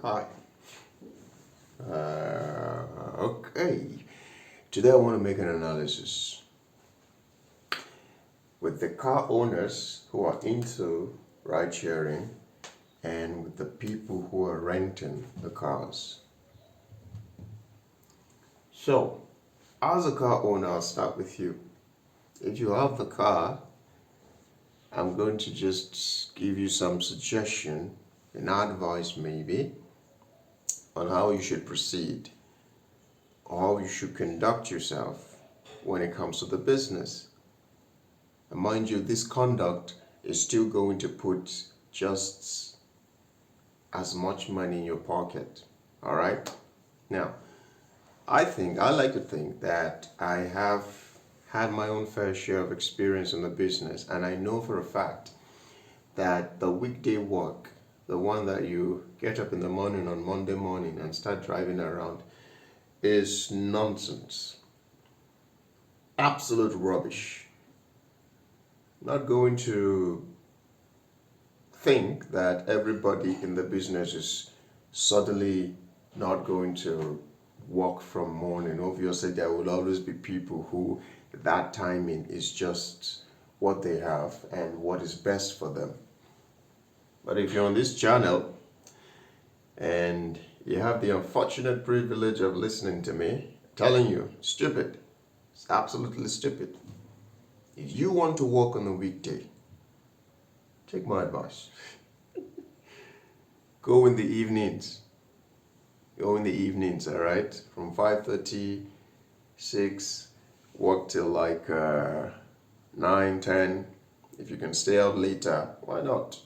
Hi. Okay. Today I want to make an analysis with the car owners who are into ride sharing and with the people who are renting the cars. So, as a car owner, I'll start with you. If you have the car, I'm going to just give you some suggestion and advice maybe on how you should proceed or how you should conduct yourself when it comes to the business. And mind you, this conduct is still going to put just as much money in your pocket. All right? Now, I like to think that I have had my own fair share of experience in the business, and I know for a fact that the weekday work, the one that you get up in the morning on Monday morning and start driving around, is nonsense. Absolute rubbish. Not going to think that everybody in the business is suddenly not going to work from morning. Obviously, there will always be people who that timing is just what they have and what is best for them. But if you're on this channel and you have the unfortunate privilege of listening to me, I'm telling you, stupid. It's absolutely stupid. If you want to work on a weekday, take my advice. Go in the evenings. Go in the evenings, all right? From 5:30, 6, work till like 9, 10. If you can stay out later, why not?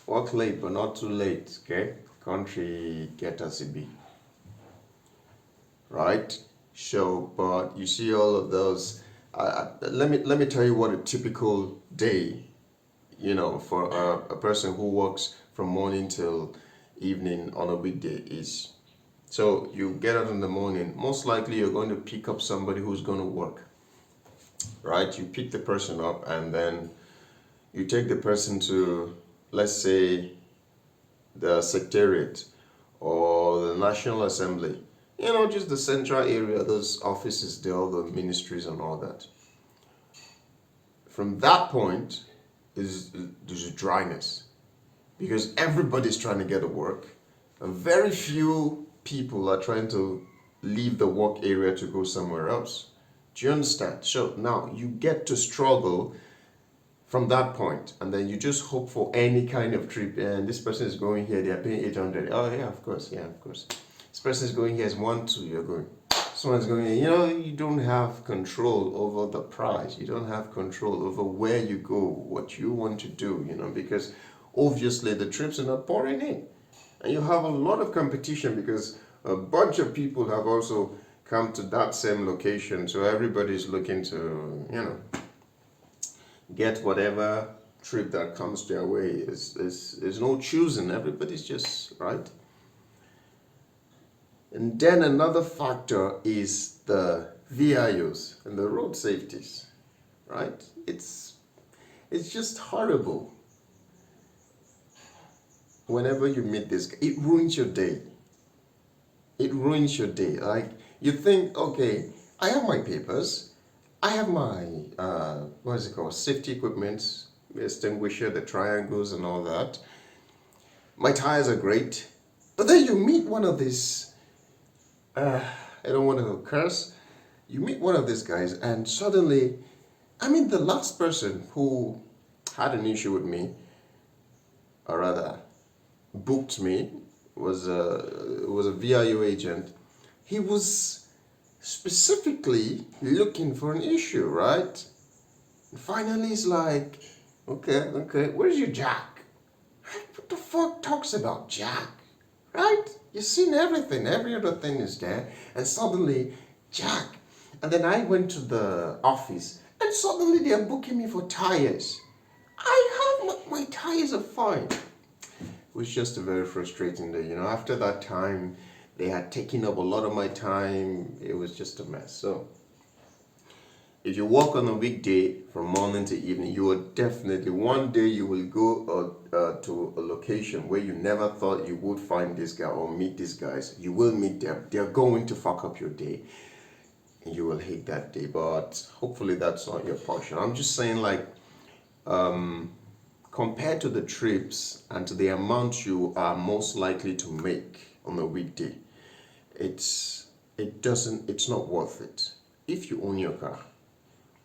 Work late, but not too late, okay? Country get us a be. Right? So, but you see all of those. Let me tell you what a typical day, for a person who works from morning till evening on a weekday is. So you get out in the morning, most likely you're going to pick up somebody who's going to work, right? You pick the person up and then you take the person to, let's say, the secretariat or the National Assembly, just the central area, those offices there, all the ministries and all that. From that point, there's a dryness because everybody's trying to get to work. And very few people are trying to leave the work area to go somewhere else. Do you understand? So now you get to struggle from that point, and then you just hope for any kind of trip. And this person is going here, they are paying 800. Oh yeah, of course, yeah, of course. This person is going here, is 1-2. You're going. Someone's going here. You don't have control over the price. You don't have control over where you go, what you want to do. Because obviously the trips are not pouring in, and you have a lot of competition because a bunch of people have also come to that same location. So everybody's looking to, get whatever trip that comes their way. There's no choosing. Everybody's just right. And then another factor is the VIOs and the road safeties, right? It's just horrible. Whenever you meet this, it ruins your day. It ruins your day. Like you think, okay, I have my papers, I have my safety equipment, the extinguisher, the triangles, and all that. My tires are great, but then you meet one of these. I don't want to curse. You meet one of these guys, and suddenly, the last person who had an issue with me, or rather, booked me, was a VIO agent. He was specifically looking for an issue, right? And finally, he's like, okay, where's your jack? What the fuck talks about jack, right? You've seen everything, every other thing is there, and suddenly, jack. And then I went to the office, and suddenly they are booking me for tires. I have my tires are fine. It was just a very frustrating day. After that time, they had taken up a lot of my time. It was just a mess. So If you work on a weekday from morning to evening, you will definitely, one day you will go to a location where you never thought you would find this guy or meet these guys. You will meet them. They're going to fuck up your day. And you will hate that day. But hopefully that's not your portion. I'm just saying, like, compared to the trips and to the amount you are most likely to make on a weekday, it's not worth it. If you own your car,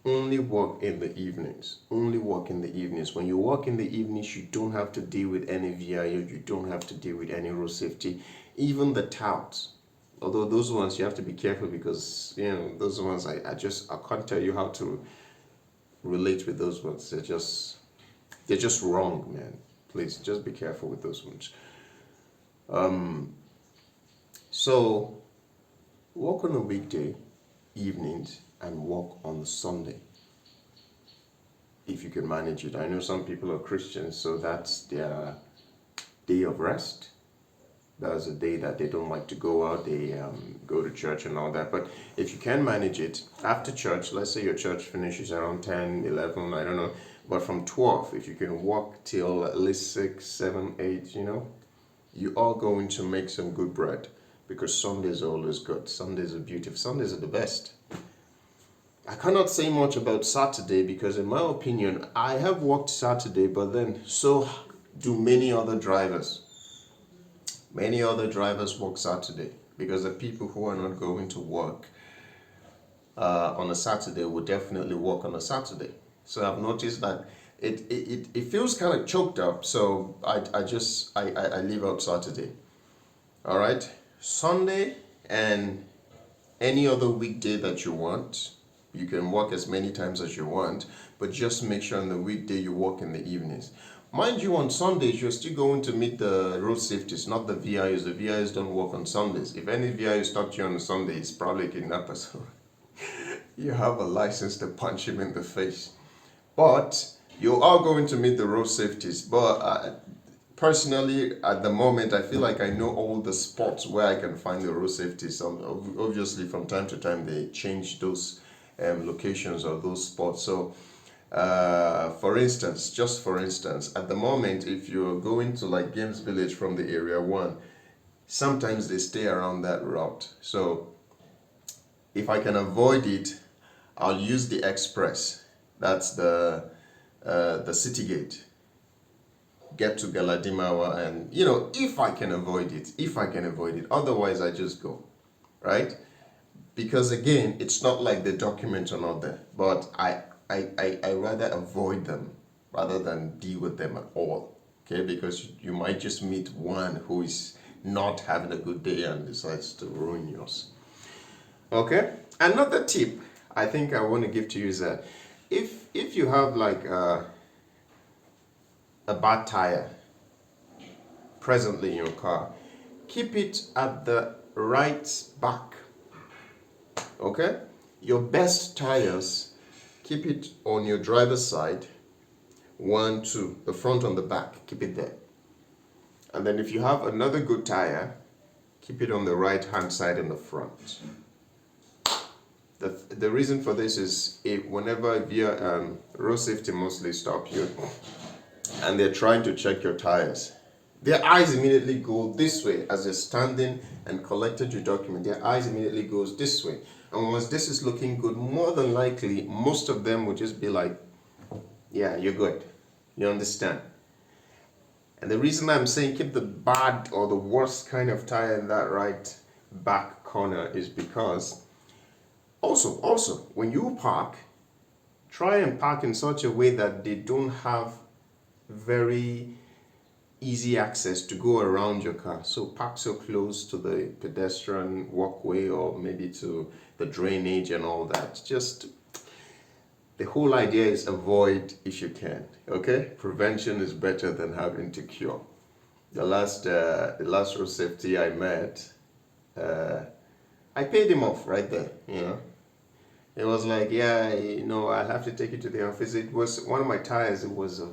only work in the evenings. Only work in the evenings. When you work in the evenings, you don't have to deal with any VIO. You don't have to deal with any road safety. Even the touts. Although those ones you have to be careful because those ones I can't tell you how to relate with those ones. They're just wrong, man. Please just be careful with those ones. So work on a weekday evenings and work on Sunday if you can manage it. I know some people are Christians, so that's their day of rest. That's a day that they don't like to go out. They go to church and all that. But if you can manage it after church, let's say your church finishes around 10, 11, I don't know. But from 12, if you can walk till at least 6, 7, 8, you are going to make some good bread. Because Sundays are always good. Sundays are beautiful. Sundays are the best. I cannot say much about Saturday because in my opinion, I have worked Saturday, but then so do many other drivers. Many other drivers work Saturday because the people who are not going to work on a Saturday will definitely work on a Saturday. So I've noticed that it feels kind of choked up. So I leave out Saturday. All right. Sunday and any other weekday that you want, you can work as many times as you want, but just make sure on the weekday you work in the evenings. Mind you, on Sundays, you're still going to meet the road safeties, not the VIOs. The VIOs don't work on Sundays. If any VIO stopped you on a Sunday, it's probably a kidnapper. So you have a license to punch him in the face. But you are going to meet the road safeties. But personally, at the moment, I feel like I know all the spots where I can find the road safeties. Obviously, from time to time, they change those locations or those spots. So, for instance, at the moment, if you're going to like Games Village from the Area 1, sometimes they stay around that route. So, if I can avoid it, I'll use the express. That's the city gate. Get to Galadimawa and, if I can avoid it. Otherwise, I just go, right? Because again, it's not like the documents are not there, but I rather avoid them rather than deal with them at all, okay? Because you might just meet one who is not having a good day and decides to ruin yours. Okay? Another tip I think I want to give to you is that if you have like a bad tire presently in your car, keep it at the right back. Okay? Your best tires, keep it on your driver's side. 1, 2, the front and the back, keep it there. And then if you have another good tire, keep it on the right hand side in the front. The reason for this is whenever road safety mostly stop you and they're trying to check your tires, their eyes immediately go this way as they're standing and collected your document. Their eyes immediately goes this way. And once this is looking good, more than likely, most of them will just be like, yeah, you're good. You understand? And the reason I'm saying keep the bad or the worst kind of tire in that right back corner is because also, when you park, try and park in such a way that they don't have very easy access to go around your car. So park so close to the pedestrian walkway or maybe to the drainage and all that. Just the whole idea is avoid if you can. Okay? Prevention is better than having to cure. The last road safety I met, I paid him off right there, It was like, yeah, I'll have to take you to the office. It was one of my tires. It was a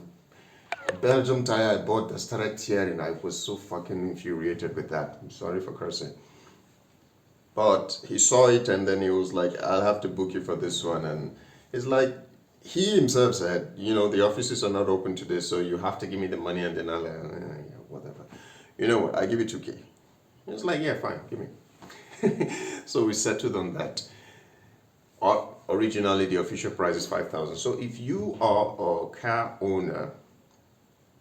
Belgium tire I bought that started tearing. I was so fucking infuriated with that. I'm sorry for cursing. But he saw it and then he was like, I'll have to book you for this one. And It's like he himself said, the offices are not open today, so you have to give me the money, and then I'll, whatever. You know what? I give you 2K. It's like, yeah, fine, give me. So we settled on that. Originally, the official price is 5,000. So if you are a car owner,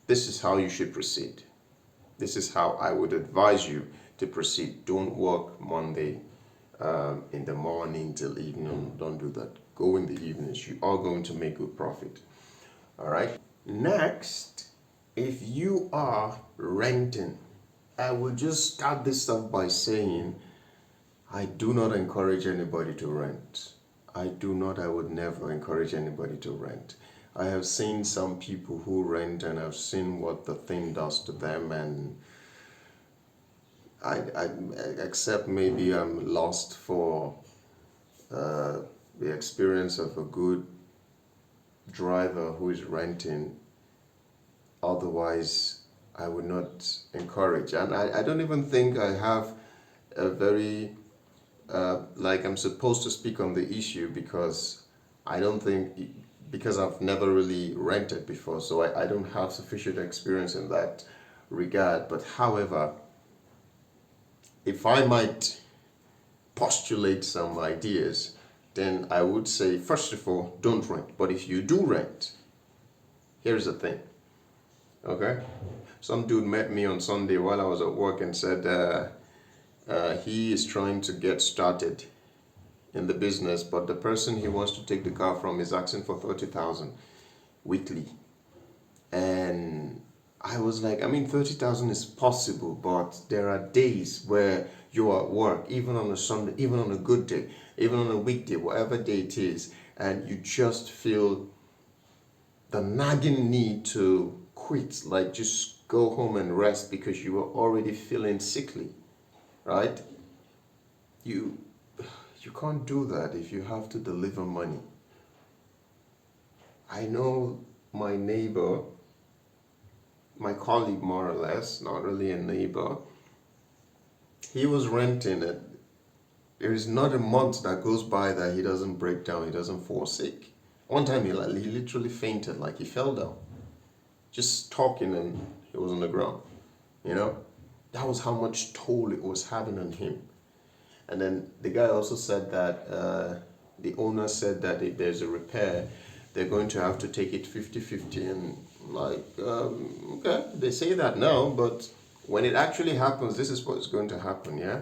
this is how you should proceed. This is how I would advise you to proceed. Don't work Monday in the morning till evening. Don't do that. Go in the evenings. You are going to make good profit. All right. Next, if you are renting, I will just start this off by saying I do not encourage anybody to rent. I would never encourage anybody to rent. I have seen some people who rent, and I've seen what the thing does to them, and I except maybe I'm lost for the experience of a good driver who is renting. Otherwise, I would not encourage. And I don't even think I have a very, like I'm supposed to speak on the issue, because I don't think, because I've never really rented before, so I don't have sufficient experience in that regard. But however, if I might postulate some ideas, then I would say, first of all, don't rent. But if you do rent, here's the thing, okay? Some dude met me on Sunday while I was at work and said he is trying to get started in the business, but the person he wants to take the car from is asking for 30,000 weekly. And I was like, 30,000 is possible, but there are days where you're at work, even on a Sunday, even on a good day, even on a weekday, whatever day it is, and you just feel the nagging need to quit, like just go home and rest because you are already feeling sickly, right? You can't do that if you have to deliver money. I know my neighbor, my colleague more or less, not really a neighbor, he was renting it. There is not a month that goes by that he doesn't break down, he doesn't fall sick. One time he literally fainted, like he fell down. Just talking and he was on the ground, That was how much toll it was having on him. And then the guy also said that the owner said that if there's a repair, they're going to have to take it 50-50. And okay, they say that now, but when it actually happens, this is what's going to happen, yeah?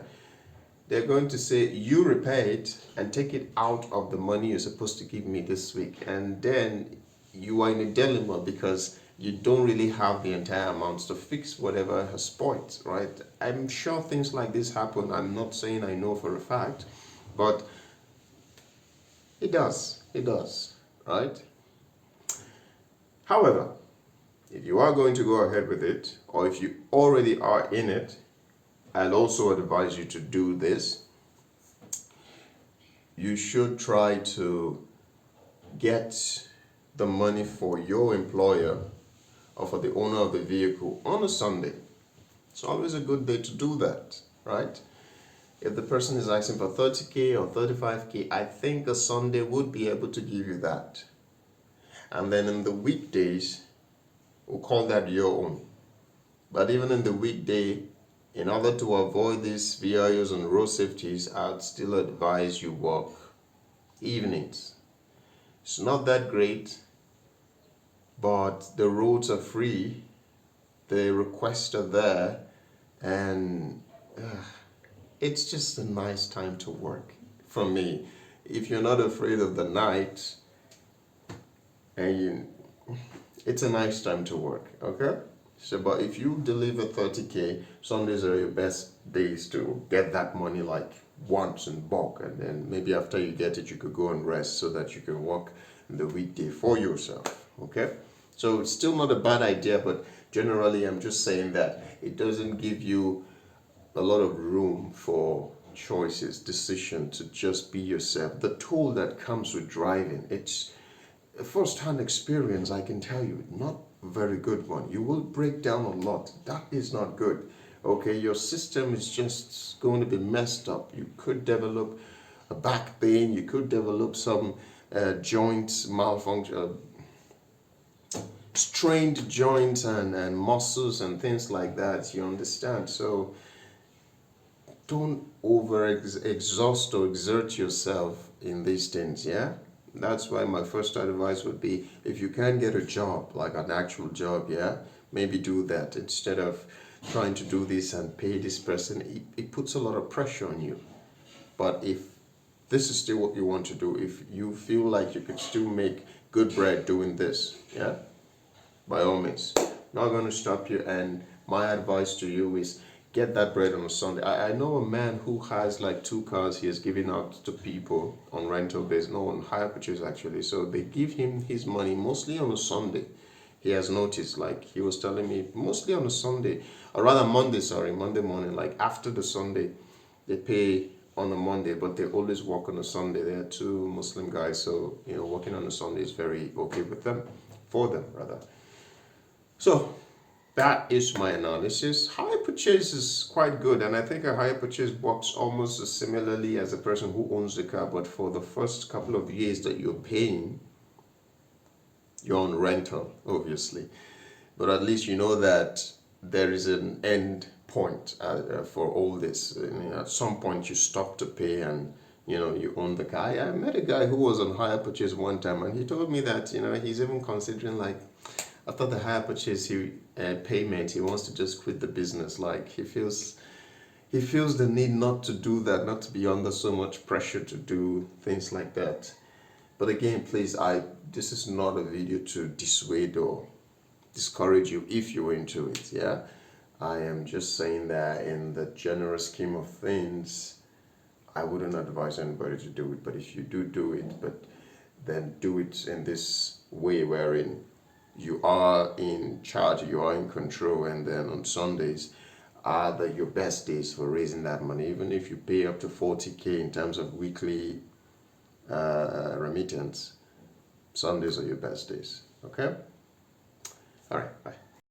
They're going to say, you repair it and take it out of the money you're supposed to give me this week. And then you are in a dilemma because you don't really have the entire amounts to fix whatever has spoiled, right? I'm sure things like this happen. I'm not saying I know for a fact, but it does, right? However, if you are going to go ahead with it, or if you already are in it, I'd also advise you to do this. You should try to get the money for your employer or for the owner of the vehicle on a Sunday. It's always a good day to do that, right? If the person is asking for 30K or 35K, I think a Sunday would be able to give you that. And then in the weekdays, we'll call that your own. But even in the weekday, in order to avoid these VIOs and road safeties, I'd still advise you work evenings. It's not that great, but the roads are free, the requests are there, and it's just a nice time to work for me. If you're not afraid of the night, it's a nice time to work, okay? So, but if you deliver 30K, Sundays are your best days to get that money like once in bulk, and then maybe after you get it, you could go and rest so that you can work the weekday for yourself, okay? So it's still not a bad idea, but generally I'm just saying that it doesn't give you a lot of room for choices, decision to just be yourself. The tool that comes with driving, it's a first-hand experience, I can tell you, not a very good one. You will break down a lot. That is not good. Okay, your system is just going to be messed up. You could develop a back pain, you could develop some joint malfunction, strained joints and muscles and things like that, you understand? So don't exhaust or exert yourself in these things, yeah? That's why my first advice would be, if you can get a job, like an actual job, yeah, maybe do that instead of trying to do this and pay this person. It puts a lot of pressure on you. But if this is still what you want to do, if you feel like you could still make good bread doing this, yeah, by all means, not going to stop you. And my advice to you is get that bread on a Sunday. I know a man who has like 2 cars he is giving out to people on rental base, no, on hire purchase actually. So they give him his money mostly on a Sunday. He has noticed, like he was telling me, mostly on a Sunday, or rather Monday, sorry, Monday morning, like after the Sunday, they pay on a Monday, but they always work on a Sunday. They are 2 Muslim guys, so working on a Sunday is very okay with them, for them rather. So that is my analysis. Hire purchase is quite good, and I think a hire purchase works almost as similarly as a person who owns the car, but for the first couple of years that you're paying, you're on rental, obviously. But at least you know that there is an end point for all this. At some point you stop to pay and you own the car. I met a guy who was on hire purchase one time, and he told me that he's even considering, like, after the hire purchase payment, he wants to just quit the business. Like he feels the need not to do that, not to be under so much pressure to do things like that. But again, please, this is not a video to dissuade or discourage you if you're into it, yeah? I am just saying that in the general scheme of things, I wouldn't advise anybody to do it. But if you do it, but then do it in this way wherein you are in charge, you are in control, and then on Sundays are your best days for raising that money. Even if you pay up to 40K in terms of weekly remittance, Sundays are your best days. Okay? All right, bye.